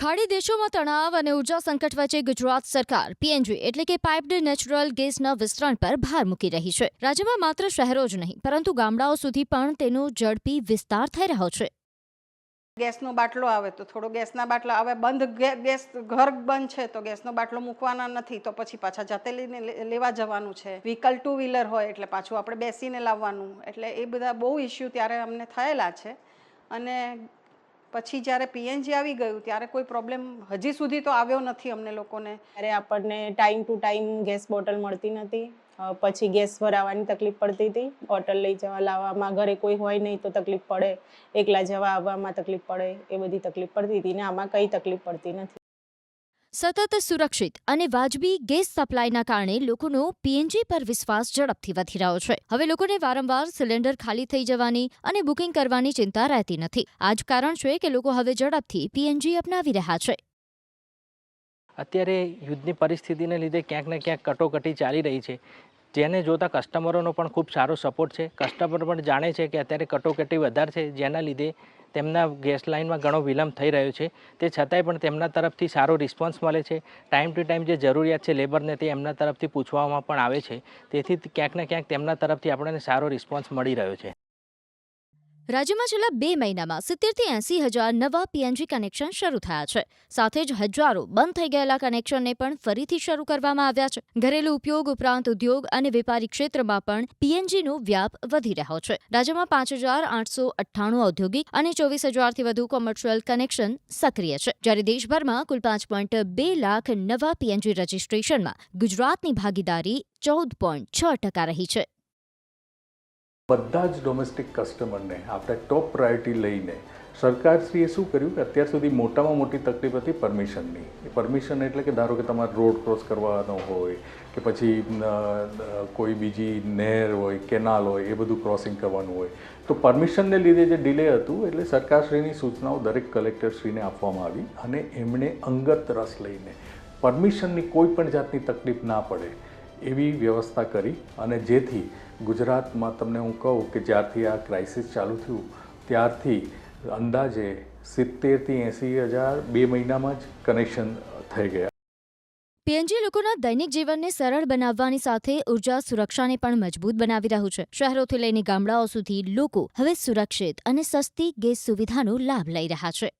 ખાડી દેશોમાં તણાવ અને ઉર્જા સંકટ વચ્ચે ગુજરાત સરકાર પીએનજી એટલે કે પાઇપ્ડ નેચરલ ગેસના વિસ્તરણ પર ભાર મૂકી રહી છે। રાજ્યમાં માત્ર શહેરો જ નહીં પરંતુ ગામડાઓ સુધી પણ તેનો ઝડપી વિસ્તાર થઈ રહ્યો છે। ગેસનો બાટલો આવે તો થોડો ગેસના બાટલા આવે, ગેસ ઘર બંધ છે તો ગેસનો બાટલો મૂકવાના નથી તો પછી પાછા જાતે લઈને લેવા જવાનું છે। વ્હીકલ 2 વ્હીલર હોય એટલે પાછું આપણે બેસીને લાવવાનું, એટલે એ બધા બહુ ઇસ્યુ ત્યારે અમને થયેલા છે। અને પછી જ્યારે પીએનજી આવી ગયું ત્યારે કોઈ પ્રોબ્લેમ હજી સુધી તો આવ્યો નથી અમને લોકોને। ત્યારે આપણને time to time gas bottle મળતી નથી, પછી ગેસ ભરાવાની તકલીફ પડતી હતી, બોટલ લઈ જવા લાવવામાં ઘરે કોઈ હોય નહીં તો તકલીફ પડે, એકલા જવા આવવામાં તકલીફ પડે, એ બધી તકલીફ પડતી હતી ને આમાં કંઈ તકલીફ પડતી નથી। સતત સુરક્ષિત અને વાજબી ગેસ સપ્લાયના કારણે લોકોનો પીએનજી પર વિશ્વાસ ઝડપથી વધી રહ્યો છે। હવે લોકોને વારંવાર સિલિન્ડર ખાલી થઈ જવાની અને બુકિંગ કરવાની ચિંતા રહેતી નથી। આ જ કારણ છે કે લોકો હવે ઝડપથી પીએનજી અપનાવી રહ્યા છે। અત્યારે યુદ્ધની પરિસ્થિતિને લીધે ક્યાંક ને ક્યાંક કટોકટી ચાલી રહી છે, જેને જોતા કસ્ટમરોનો પણ ખૂબ સારો સપોર્ટ છે। કસ્ટમર પણ જાણે છે કે અત્યારે કટોકટી વધારે છે, જેના લીધે તેમના ગેસ લાઇનમાં ઘણો વિલંબ થઈ રહ્યો છે। તે છતાંય પણ તેમના તરફથી સારો રિસ્પોન્સ મળે છે। ટાઈમ ટુ ટાઈમ જે જરૂરિયાત છે લેબરને તે એમના તરફથી પૂછવામાં પણ આવે છે, તેથી ક્યાંક ને ક્યાંક તેમના તરફથી આપણને સારો રિસ્પોન્સ મળી રહ્યો છે। રાજ્યમાં છેલ્લા 2 મહિનામાં 70 થી 80 હજાર નવા પીએનજી કનેક્શન શરૂ થયા છે। સાથે જ હજારો બંધ થઈ ગયેલા કનેક્શનને પણ ફરીથી શરૂ કરવામાં આવ્યા છે। ઘરેલું ઉપયોગ ઉપરાંત ઉદ્યોગ અને વેપારી ક્ષેત્રમાં પણ પીએનજીનો વ્યાપ વધી રહ્યો છે। રાજ્યમાં 5,898 ઔદ્યોગિક અને 24,000થી વધુ કોમર્શિયલ કનેક્શન સક્રિય છે, જ્યારે દેશભરમાં કુલ 5.2 લાખ નવા પીએનજી રજીસ્ટ્રેશનમાં ગુજરાતની ભાગીદારી 14.6% રહી છે। બધા જ ડોમેસ્ટિક કસ્ટમરને આપણે ટોપ પ્રાયોરિટી લઈને સરકારશ્રીએ શું કર્યું કે અત્યાર સુધી મોટામાં મોટી તકલીફ હતી પરમિશનની। એ પરમિશન એટલે કે ધારો કે તમારે રોડ ક્રોસ કરવાનો હોય કે પછી કોઈ બીજી નહેર હોય, કેનાલ હોય, એ બધું ક્રોસિંગ કરવાનું હોય તો પરમિશનને લીધે જે ડિલે હતું એટલે સરકારશ્રીની સૂચનાઓ દરેક કલેક્ટરશ્રીને આપવામાં આવી અને એમણે અંગત રસ લઈને પરમિશનની કોઈ પણ જાતની તકલીફ ના પડે એવી વ્યવસ્થા કરી અને જેથી ગુજરાતમાં તમને હું કહું કે જ્યારથી આ ક્રાઇસિસ ચાલુ થયું ત્યારથી અંદાજે 70 થી 80 હજાર 2 મહિનામાં જ કનેક્શન થઈ ગયા। પીએનજી લોકોના દૈનિક જીવનને સરળ બનાવવાની સાથે ઉર્જા સુરક્ષાને પણ મજબૂત બનાવી રહ્યું છે। શહેરોથી લઈને ગામડાઓ સુધી લોકો હવે સુરક્ષિત અને સસ્તી ગેસ સુવિધાનો લાભ લઈ રહ્યા છે।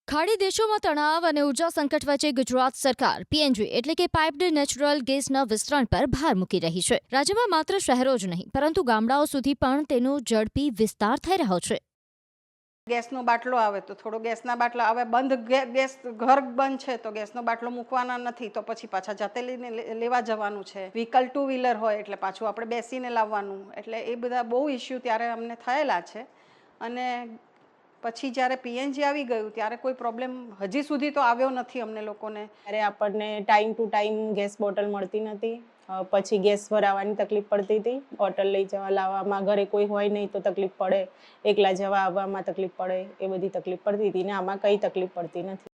ખાડી દેશોમાં તણાવ અને ઉર્જા સંકટ વચ્ચે ગુજરાત સરકાર પીએનજી એટલે કે પાઇપ્ડ નેચરલ ગેસના વિસ્તરણ પર ભાર મૂકી રહી છે। રાજ્યમાં માત્ર શહેરો જ નહીં પરંતુ ગામડાઓ સુધી પણ તેનો ઝડપી વિસ્તાર થઈ રહ્યો છે। ગેસનો બાટલો આવે તો થોડો ગેસના બાટલા આવે, ગેસ ઘર બંધ છે તો ગેસનો બાટલો મૂકવાના નથી તો પછી પાછા જાતે લઈને લેવા જવાનું છે। વ્હીકલ 2 વ્હીલર હોય એટલે પાછું આપણે બેસીને લાવવાનું, એટલે એ બધા બહુ ઇસ્યુ ત્યારે અમને થયેલા છે। અને પછી જ્યારે પીએનજી આવી ગયું ત્યારે કોઈ પ્રોબ્લેમ હજી સુધી તો આવ્યો નથી અમને લોકોને। ત્યારે આપણને time to time gas bottle મળતી નથી, પછી ગેસ ભરાવાની તકલીફ પડતી હતી, બોટલ લઈ જવા લાવવામાં ઘરે કોઈ હોય નહીં તો તકલીફ પડે, એકલા જવા આવવામાં તકલીફ પડે, એ બધી તકલીફ પડતી હતી ને આમાં કંઈ તકલીફ પડતી નથી।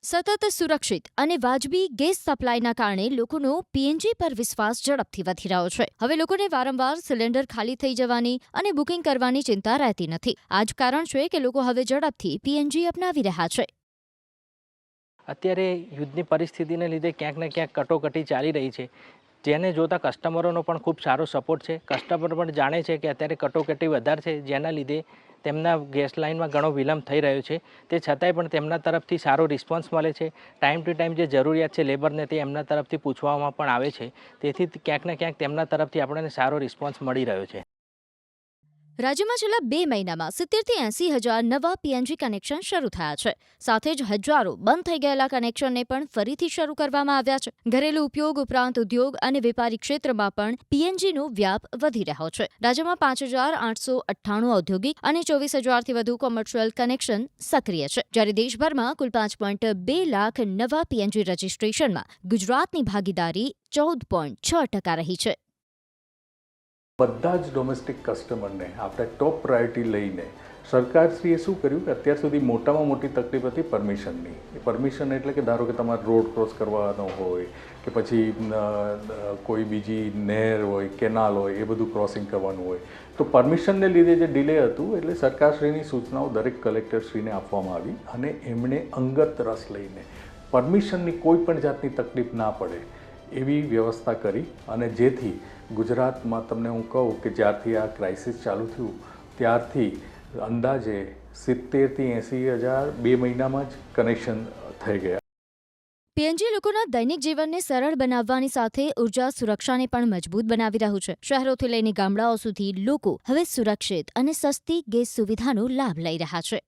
સતત સુરક્ષિત અને વાજબી ગેસ સપ્લાયના કારણે લોકોનો પીએનજી પર વિશ્વાસ ઝડપથી વધી રહ્યો છે। હવે લોકોને વારંવાર સિલિન્ડર ખાલી થઈ જવાની અને બુકિંગ કરવાની ચિંતા રહેતી નથી। આ જ કારણ છે કે લોકો હવે ઝડપથી પીએનજી અપનાવી રહ્યા છે। અત્યારે યુદ્ધની પરિસ્થિતિને લીધે ક્યાંક ને ક્યાંક કટોકટી ચાલી રહી છે, જેને જોતા કસ્ટમરોનો પણ ખૂબ સારો સપોર્ટ છે। કસ્ટમર પણ જાણે છે કે અત્યારે કટોકટી વધારે છે, જેના લીધે તેમના ગેસ લાઇનમાં ઘણો વિલંબ થઈ રહ્યો છે। તે છતાંય પણ તેમના તરફથી સારો રિસ્પોન્સ મળે છે। ટાઈમ ટુ ટાઈમ જે જરૂરિયાત છે લેબરને તે એમના તરફથી પૂછવામાં પણ આવે છે, તેથી ક્યાંક ને ક્યાંક તેમના તરફથી આપણને સારો રિસ્પોન્સ મળી રહ્યો છે। રાજ્યમાં છેલ્લા 2 મહિનામાં 70 થી 80 હજાર નવા પીએનજી કનેક્શન શરૂ થયા છે। સાથે જ હજારો બંધ થઈ ગયેલા કનેક્શનને પણ ફરીથી શરૂ કરવામાં આવ્યા છે। ઘરેલું ઉપયોગ ઉપરાંત ઉદ્યોગ અને વેપારી ક્ષેત્રમાં પણ પીએનજીનો વ્યાપ વધી રહ્યો છે। રાજ્યમાં 5,898 ઔદ્યોગિક અને 24,000થી વધુ કોમર્શિયલ કનેક્શન સક્રિય છે, જ્યારે દેશભરમાં કુલ 5.2 લાખ નવા પીએનજી રજીસ્ટ્રેશનમાં ગુજરાતની ભાગીદારી 14.6% રહી છે। બધા જ ડોમેસ્ટિક કસ્ટમરને આપણે ટોપ પ્રાયોરિટી લઈને સરકારશ્રીએ શું કર્યું કે અત્યાર સુધી મોટામાં મોટી તકલીફ હતી પરમિશનની. એ પરમિશન એટલે કે ધારો કે તમારે રોડ ક્રોસ કરવાનો હોય કે પછી કોઈ બીજી નહેર હોય, કેનાલ હોય, એ બધું ક્રોસિંગ કરવાનું હોય, તો પરમિશનને લીધે જે ડિલે હતું એટલે સરકારશ્રીની સૂચનાઓ દરેક કલેક્ટરશ્રીને આપવામાં આવી અને એમણે અંગત રસ લઈને પરમિશનની કોઈ પણ જાતની તકલીફ ના પડે એવી વ્યવસ્થા કરી અને જેથી ગુજરાતમાં તમને હું કહું કે જ્યારથી આ ક્રાઇસિસ ચાલુ થયું ત્યારથી અંદાજે 70,000 થી 80,000 2 મહિનામાં જ કનેક્શન થઈ ગયા. પીએનજી લોકોના દૈનિક જીવનને સરળ બનાવવાની સાથે ઉર્જા સુરક્ષાને પણ મજબૂત બનાવી રહ્યું છે. શહેરોથી લઈને ગામડાઓ સુધી લોકો હવે સુરક્ષિત અને સસ્તી ગેસ સુવિધાનો લાભ લઈ રહ્યા છે.